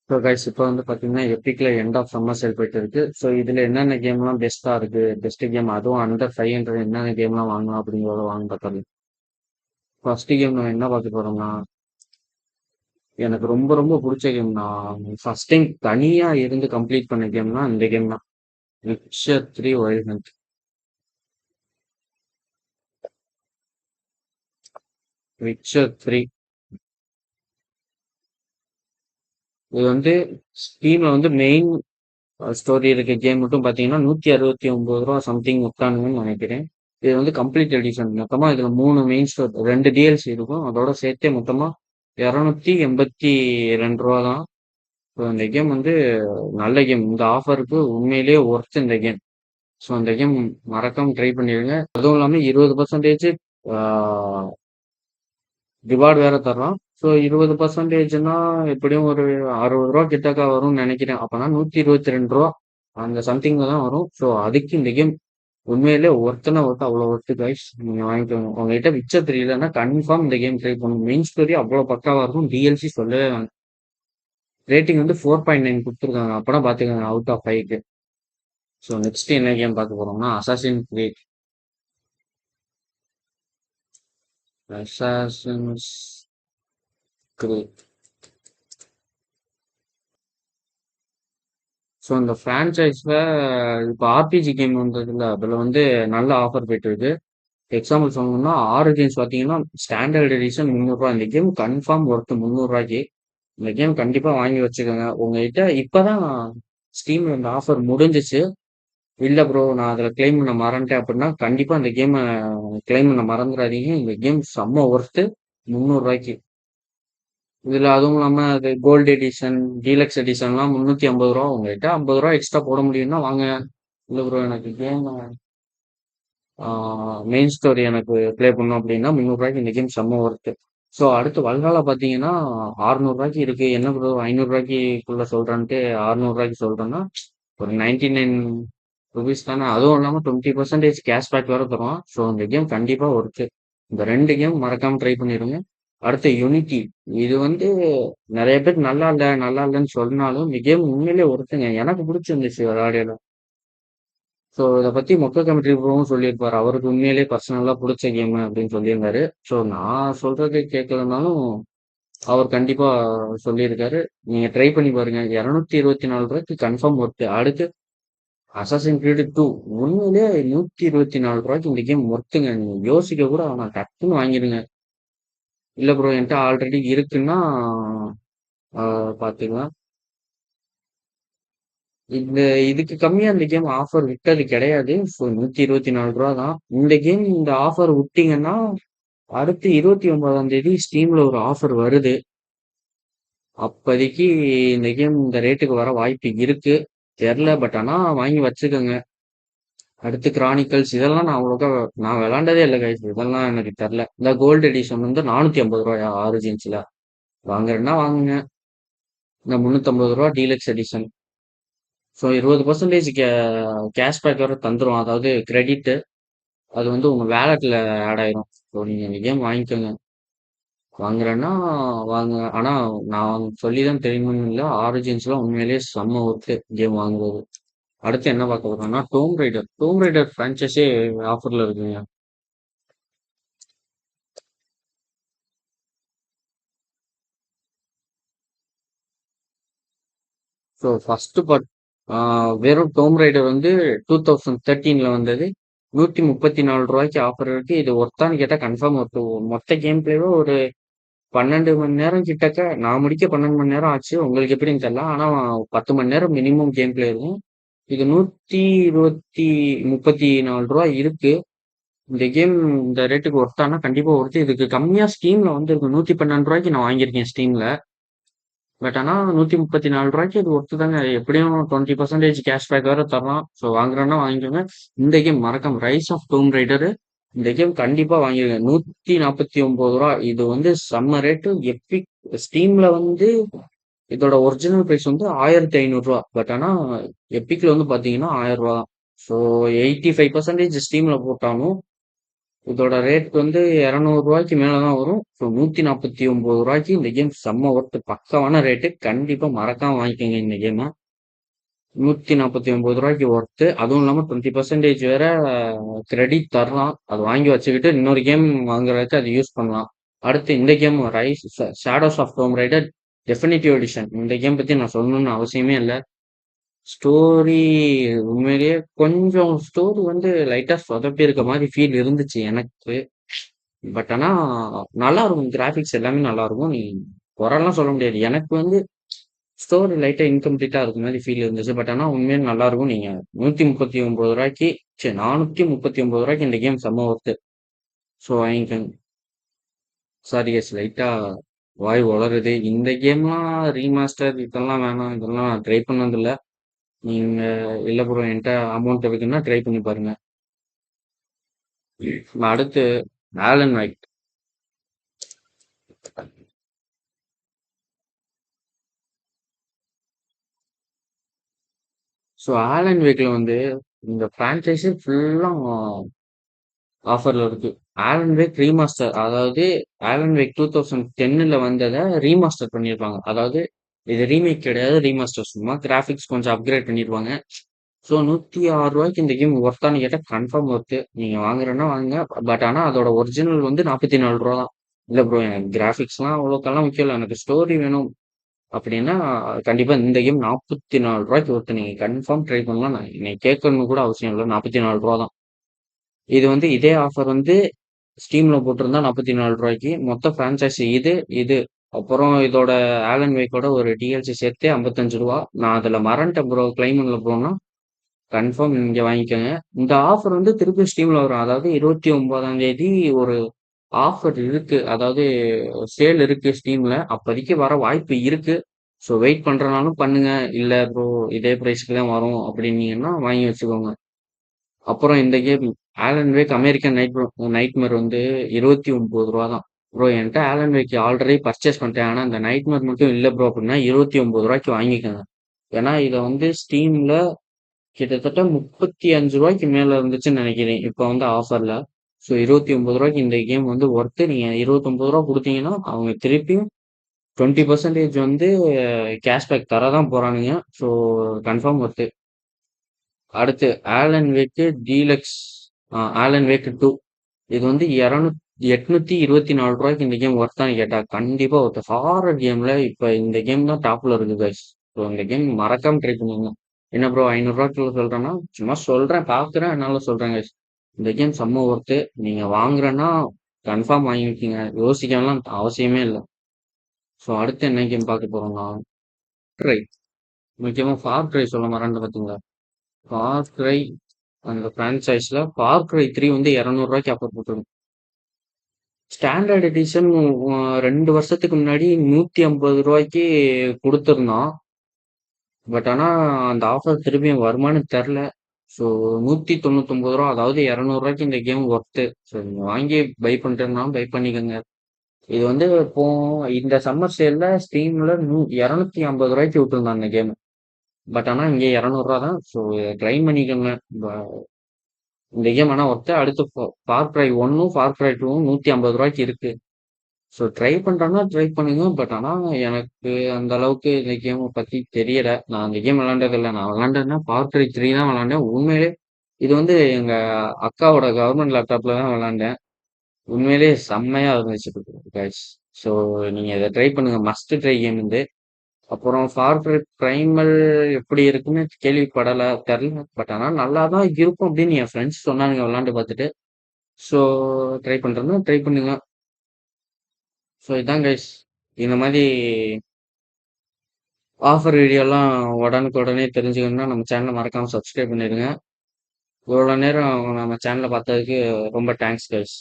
So guys இப்போ வந்து பார்த்தீங்கன்னா எப்பிக்ல எண்ட் ஆஃப் சம்மர் சேல் போயிட்டு இருக்கு. ஸோ இதில் என்னென்ன கேம்லாம் பெஸ்ட்டாக இருக்கு, பெஸ்ட் கேம் அதுவும் அண்டர் 500 என்னென்ன கேம்லாம் வாங்கலாம் அப்படிங்கிறத வாங்க பார்த்தாரு. ஃபர்ஸ்ட் கேம் நம்ம என்ன பார்க்க போறோம்னா, எனக்கு ரொம்ப ரொம்ப பிடிச்ச கேம், நான் ஃபர்ஸ்ட் டைம் தனியாக இருந்து கம்ப்ளீட் பண்ண கேம்னா இந்த கேம் தான். Witcher 3 wild hunt. விச்சர் 3 இது வந்து ஸ்டீம்ல வந்து மெயின் ஸ்டோரி இருக்க கேம் மட்டும் பார்த்தீங்கன்னா 169 ரூபா சம்திங் விற்கானுங்கன்னு நினைக்கிறேன். இது வந்து கம்ப்ளீட் எடிஷன். மொத்தமா இதுல 3 மெயின் ஸ்டோர் 2 டிஎல்சி இருக்கும். அதோட சேர்த்தே மொத்தமா 282 ரூபா தான். ஸோ இந்த கேம் வந்து நல்ல கேம். இந்த ஆஃபருக்கு உண்மையிலேயே ஒர்த் இந்த கேம். ஸோ இந்த கேம் மறக்காம ட்ரை பண்ணிடுங்க. அதுவும் இல்லாம 20% ரிவார்டு வேற தர்றான். ஸோ 20%னா எப்படியும் ஒரு 60 ரூபா கிட்டக்கா வரும்னு நினைக்கிறேன். அப்பனா 122 ரூபா அந்த சம்திங்ல தான் வரும். ஸோ அதுக்கு இந்த கேம் உண்மையிலே ஒருத்தனை ஒருத்த அவ்வளோ ஒர்த்து கைஸ். நீங்க வாங்கிக்கோங்க. உங்ககிட்ட விச்சர் தெரியலன்னா கன்ஃபார்ம் இந்த கேம் ட்ரை பண்ணுங்க. மெயின் ஸ்டோரி அவ்வளோ பக்காவா இருக்கும். டிஎல்சி சொல்லவே வேண்டாம். ரேட்டிங் வந்து 4.9 கொடுத்துருக்காங்க. அப்பனா பாத்துக்கோங்க அவுட் ஆஃப் 5க்கு. ஸோ நெக்ஸ்ட் என்ன கேம் பார்க்க போறோம்னா assassin creed. Assassins creed. So இந்த ஃப்ரான்ச்சைஸில் இப்போ ஆர்பிஜி கேம் வந்ததுல அதில் வந்து நல்ல ஆஃபர் போயிட்டு இருக்கு. எக்ஸாம்பிள் சொல்லணும்னா ஆரிஜின்ஸ் பார்த்தீங்கன்னா ஸ்டாண்டர்ட் எடிஷன் 300 ரூபா. இந்த கேம் கன்ஃபார்ம் ஒர்த்து 300 ரூபாய்க்கு. இந்த கேம் கண்டிப்பாக வாங்கி வச்சுக்கோங்க. உங்ககிட்ட இப்போதான் ஸ்டீமில் இந்த ஆஃபர் முடிஞ்சிச்சு. இல்லை ப்ரோ நான் அதில் கிளைம் பண்ண மறந்துட்டேன் அப்படின்னா கண்டிப்பாக இந்த கேமை கிளைம் பண்ண மறந்துடாதீங்க. இந்த கேம் செம்ம ஒர்த்து 300 ரூபாய்க்கு. இதுல அதுவும் இல்லாம அது கோல்டு எடிஷன், டீலக்ஸ் எடிஷன்லாம் 350 ரூபா. உங்ககிட்ட 50 ரூபா எக்ஸ்ட்ரா போட முடியும்னா வாங்க. இல்ல ப்ரோ எனக்கு கேம் மெயின் ஸ்டோரி எனக்கு ப்ளே பண்ணும் அப்படின்னா 300 ரூபாய்க்கு இந்த கேம் செம்ம ஒர்த்து. ஸோ அடுத்து வல்ஹாலா பார்த்தீங்கன்னா 600 ரூபாய்க்கு இருக்கு. என்ன ப்ரோ 500 ரூபாய்க்குள்ள சொல்றேன்ட்டு 600 ரூபாய்க்கு சொல்றேன்னா ஒரு 99 ருபீஸ் தானே. அதுவும் இல்லாம 20% கேஷ்பேக் வேற தருவான். ஸோ இந்த கேம் கண்டிப்பா ஒர்த்து. இந்த 2 கேம் மறக்காம ட்ரை பண்ணிடுங்க. அடுத்து யூனிட்டி. இது வந்து நிறைய பேர் நல்லா இல்ல நல்லா இல்லைன்னு சொன்னாலும் இந்த கேம் உண்மையிலேயே ஒருத்தங்க எனக்கு பிடிச்சிருந்துச்சு விளையாடையில. ஸோ இதை பத்தி மொக்க கமிட்டி ப்ரோவும் சொல்லியிருப்பாரு. அவருக்கு உண்மையிலேயே பர்சனலா பிடிச்ச கேம் அப்படின்னு சொல்லியிருந்தாரு. ஸோ நான் சொல்றது கேட்கலனாலும் அவர் கண்டிப்பா சொல்லியிருக்காரு. நீங்க ட்ரை பண்ணி பாருங்க. 224 ரூபாய்க்கு கன்ஃபார்ம் ஒர்த்து. அடுத்து அசாசின் கிரீட் 2 உண்மையிலேயே 124 ரூபாய்க்கு இந்த கேம் ஒர்த்துங்க. நீங்க யோசிக்க கூட வேணாம். டக்குன்னு வாங்கிடுங்க. இல்ல ப்ரோ என்கிட்ட ஆல்ரெடி இருக்குன்னா பாத்துக்கலாம். இந்த இதுக்கு கம்மியா இந்த கேம் ஆஃபர் விட்டது கிடையாது. ஸோ 124 ரூபா தான். இந்த கேம் இந்த ஆஃபர் விட்டீங்கன்னா அடுத்து 29ஆம் தேதி ஸ்டீம்ல ஒரு ஆஃபர் வருது. அப்போதைக்கு இந்த கேம் இந்த ரேட்டுக்கு வர வாய்ப்பு இருக்கு. தெரில. பட் ஆனா வாங்கி வச்சுக்கோங்க. அடுத்து கிரானிக்கல்ஸ் இதெல்லாம் நான் விளாண்டதே இல்லை கைஸ். இதெல்லாம் எனக்கு தெரில. இந்த கோல்டு எடிஷன் வந்து 450 ரூபாயா ஆரிஜின்ஸ்ல. வாங்குறேன்னா வாங்குங்க. இந்த 350 ரூபா டீலக்ஸ் எடிஷன். ஸோ 20% கேஷ்பேக் வேற தந்துரும். அதாவது கிரெடிட். அது வந்து உங்க வேலெட்ல ஆட் ஆயிரும். ஸோ நீங்க இந்த கேம் வாங்கிக்கோங்க. வாங்குறேன்னா வாங்க. ஆனா நான் சொல்லிதான் தெரியணும்னு இல்லை. ஆரிஜின்ஸ்லாம் உண்மையிலேயே செம்ம ஒர்த்து கேம் வாங்குறது. அடுத்து என்ன பார்க்க போறோம்னா டோம் ரைடர். டோம் ரைடர் ஃப்ரான்ச்சைஸே ஆஃபர்ல இருக்குங்க. ஸோ ஃபர்ஸ்ட் பார்ட் வெறும் டோம் ரைடர் வந்து 2013ல வந்தது. 134 ரூபாய்க்கு ஆஃபர் இருக்கு. இது ஒர்த்தான்னு கேட்டா கன்ஃபார்ம் ஒர்த்து. மொத்த கேம் பிளேவே ஒரு 12 மணி நேரம் கிட்டக்க. நான் முடிக்க 12 மணி நேரம் ஆச்சு. உங்களுக்கு எப்படின்னு தெரியல. ஆனா 10 மணி நேரம் மினிமம் கேம் பிளே இருக்கும். இது 134 இருக்கு. இந்த கேம் இந்த ரேட்டுக்கு ஒர்த்தானா கண்டிப்பா ஒர்த்து. இதுக்கு கம்மியா ஸ்டீம்ல வந்து இருக்கு. 112 ரூபாய்க்கு நான் வாங்கியிருக்கேன் ஸ்டீம்ல. பட் ஆனா 134 ரூபாய்க்கு இது ஒர்த்து தாங்க. எப்படியும் 20% கேஷ்பேக் வேற தரலாம். ஸோ வாங்குறேன்னா வாங்கிக்கோங்க. இந்த கேம் மறக்காம ரைஸ் ஆஃப் டோம் ரைடர். இந்த கேம் கண்டிப்பா வாங்கிடுங்க. 149 ரூபா. இது வந்து செம்ம ரேட்டு. எப்பிக் ஸ்டீம்ல வந்து இதோட ஒரிஜினல் பிரைஸ் வந்து 1500 ரூபா. பட் ஆனா எப்பிக்ல வந்து பாத்தீங்கன்னா 1000 ரூபா தான். ஸோ 85% ஸ்டீம்ல போட்டாலும் இதோட ரேட் வந்து ரூ. 200 மேல தான் வரும். ஸோ ரூ. 149 இந்த கேம் செம்ம ஒர்த்து. பக்காவான ரேட்டு. கண்டிப்பா மறக்காம வாங்கிக்கோங்க இந்த கேம. ரூ. 149 ஒர்த்து. அதுவும் இல்லாம 20% வேற கிரெடிட் தரலாம். அது வாங்கி வச்சுக்கிட்டு இன்னொரு கேம் வாங்குறதுக்கு அது யூஸ் பண்ணலாம். அடுத்து இந்த game rise shadows of tomb raider definitive edition. இந்த கேம் பத்தி நான் சொல்லணும்னு அவசியமே இல்ல. ஸ்டோரி உண்மையிலேயே கொஞ்சம் ஸ்டோரி வந்து லைட்டா சொதப்பி இருக்க மாதிரி ஃபீல் இருந்துச்சு எனக்கு. பட் ஆனா நல்லா இருக்கும். கிராபிக்ஸ் எல்லாமே நல்லா இருக்கும். நீ குறைலாம் சொல்ல முடியாது. எனக்கு வந்து ஸ்டோரி லைட்டா இன்கம்ப்ளீட்டா இருக்க மாதிரி ஃபீல் இருந்துச்சு. பட் ஆனா உண்மையா நல்லா இருக்கும். நீங்க ரூ. 139 சரி ரூ. 439 இந்த கேம் செம்ம ஒர்த்து. ஸோ வாங்கிக்கோங்க. சாரி எஸ் லைட்டா வாய் உளருது. இந்த கேம்லாம் ரீமாஸ்டர் இதெல்லாம் வேணாம். இதெல்லாம் நான் ட்ரை பண்ணதில்ல. நீங்க இல்ல ப்ரோ என்கிட்ட அமௌண்ட் இருக்குன்னா ட்ரை பண்ணி பாருங்க. அடுத்து ஆலன் வைட். ஸோ ஆலன் வேக்ல வந்து இந்த ஃப்ரான்ச்சைஸி ஃபுல்லா ஆஃபர்ல இருக்கு. ஆலன் வேக் ரீமாஸ்டர், அதாவது ஆலன் வேக் 2010ல வந்ததை ரீமாஸ்டர் பண்ணியிருப்பாங்க. அதாவது இது ரீமேக் கிடையாது, ரீமாஸ்டர். சும்மா கிராஃபிக்ஸ் கொஞ்சம் அப்கிரேட் பண்ணிருப்பாங்க. ஸோ ரூ. 106 இந்த கேம் ஒர்த்தான்னு கேட்டா கன்ஃபார்ம் ஒர்த்து. நீங்க வாங்குறேன்னா வாங்குங்க. பட் ஆனா அதோட ஒரிஜினல் வந்து ரூ. 44 தான். இல்ல ப்ரோ எனக்கு கிராஃபிக்ஸ்லாம் அவ்வளோக்கெல்லாம் முக்கியம் இல்லை, எனக்கு ஸ்டோரி வேணும் அப்படின்னா கண்டிப்பா இந்த கேம் ரூ. 44 ஒருத்தர் நீங்க கன்ஃபார்ம் ட்ரை பண்ணலாம். நான் என்னை கேட்கணும்னு கூட அவசியம் இல்லை. ரூ. 44 தான். இது வந்து இதே ஆஃபர் வந்து ஸ்டீம்ல போட்டிருந்தா ரூ. 44. மொத்த ஃப்ரான்ச்சைசி இது இது அப்புறம் இதோட ஆலன் வேக்கோட ஒரு டிஎல்சி சேர்த்து ரூ. 55. நான் அதுல மறந்துட்டேன் ப்ரோ, கிளைம் பண்ணல ப்ரோனா கன்ஃபார்ம் இங்க வாங்கிக்கோங்க. இந்த ஆஃபர் வந்து திருப்பி ஸ்டீம்ல வரும். அதாவது 29ஆம் தேதி ஒரு ஆஃபர் இருக்கு. அதாவது சேல் இருக்கு ஸ்டீம்ல. அப்போதைக்கு வர வாய்ப்பு இருக்கு. ஸோ வெயிட் பண்றனாலும் பண்ணுங்க. இல்ல ப்ரோ இதே பிரைஸ்க்கு தான் வரும் அப்படின்னீங்கன்னா வாங்கி வச்சுக்கோங்க. அப்புறம் இந்த game Alan Wake American Nightmare வந்து ரூ. 29 தான். ப்ரோ என்கிட்ட ஆலன் வேக் ஆல்ரெடி பர்ச்சேஸ் பண்ணிட்டேன். ஆனா இந்த நைட்மேர் மட்டும் இல்ல ப்ரோ அப்படின்னா ரூ. 29 வாங்கிக்கோங்க. ஏன்னா இதை வந்து ஸ்டீம்ல கிட்டத்தட்ட ரூ. 35 மேல இருந்துச்சுன்னு நினைக்கிறேன். இப்ப வந்து ஆஃபர்ல. ஸோ ரூ. 29 இந்த கேம் வந்து ஒர்த்து. நீங்க ரூ. 29 கொடுத்தீங்கன்னா அவங்க திருப்பியும் 20% வந்து கேஷ்பேக் தரதான் போறானுங்க. So confirm worth. அடுத்து Alan Wake deluxe, Alan Wake 2. இது வந்து 824 இந்த கேம் ஒர்த்தான்னு கேட்டா கண்டிப்பா ஒருத்த ஹாரர் கேம்ல இப்ப இந்த கேம் தான் டாப்ல இருக்கு கைஸ். ஸோ இந்த கேம் மறக்காம ட்ரை பண்ணுங்க. என்ன ப்ரோ ரூ. 500 சொல்றேன்னா சும்மா சொல்றேன், பாக்குறேன், அதனால சொல்றேன் கைஸ். இந்த கேம் செம்ம ஒர்த்து. நீங்க வாங்குறேன்னா கன்ஃபார்ம் வாங்கிக்கிங்க. யோசிக்கலாம் அவசியமே இல்லை. ஸோ அடுத்து என்ன கேம் பார்க்க போறோம்னா ட்ரை. முக்கியமா ஃபார் ட்ரை சொல்ல மறந்து பாத்தீங்களா. ஃபார் க்ரை அந்த ஃப்ரான்ச்சைஸ்ல ஃபார் க்ரை 3 வந்து ரூ. 200 ஆஃபர் போட்டிருக்கும். ஸ்டாண்டர்ட் எடிஷன் 2 வருஷத்துக்கு முன்னாடி ரூ. 150 கொடுத்துருந்தான். பட் ஆனா அந்த ஆஃபர் திரும்பியும் வருமானு தெரில. ஸோ ரூ. 199, அதாவது ரூ. 200 இந்த கேம் ஒர்த்து. ஸோ நீங்க வாங்கி பை பண்றதுனாலும் பை பண்ணிக்கோங்க. இது வந்து இப்போ இந்த சம்மர் சேல்ல ஸ்டீம்ல 250 விட்டுருந்தான் இந்த கேம். பட் ஆனா இங்க ரூ. 200 தான். ஸோ ட்ரை பண்ணிக்கோங்க. இந்த கேம் ஆனா ஒர்த்து. அடுத்து ஃபார் க்ரை 1ம் ஃபார் க்ரை 2ம் ரூ. 150 இருக்கு. ஸோ ட்ரை பண்றேன்னா ட்ரை பண்ணுங்க. பட் ஆனா எனக்கு அந்த அளவுக்கு இந்த கேம் பத்தி தெரியல. நான் அந்த கேம் விளையாண்டது இல்லை. நான் விளையாண்டதுன்னா ஃபார் க்ரை 3 தான் விளையாண்டேன். உண்மையிலே இது வந்து எங்க அக்காவோட கவர்மெண்ட் லேப்டாப்ல தான் விளையாண்டேன். உண்மையிலேயே செம்மையா இருந்துச்சு கைஸ். ஸோ நீங்க இதை ட்ரை பண்ணுங்க. மஸ்ட் ட்ரை கேம் இது. அப்புறம் ஃபார் க்ரை ப்ரைமல் எப்படி இருக்குன்னு கேள்விப்படல, தெரில. பட் ஆனா நல்லா தான் இருக்கும் அப்படின்னு என் ஃப்ரெண்ட்ஸ் சொன்னானுங்க விளையாண்டு பார்த்துட்டு. ஸோ ட்ரை பண்றேன்னா ட்ரை பண்ணுங்க. ஸோ இதான் கைஸ். இந்த மாதிரி ஆஃபர் வீடியோலாம் உடனுக்குடனே தெரிஞ்சுக்கணும்னா நம்ம சேனலை மறக்காம சப்ஸ்கிரைப் பண்ணிடுங்க. இவ்வளோ நேரம் நம்ம சேனலை பார்த்ததுக்கு ரொம்ப தேங்க்ஸ் கைஸ்.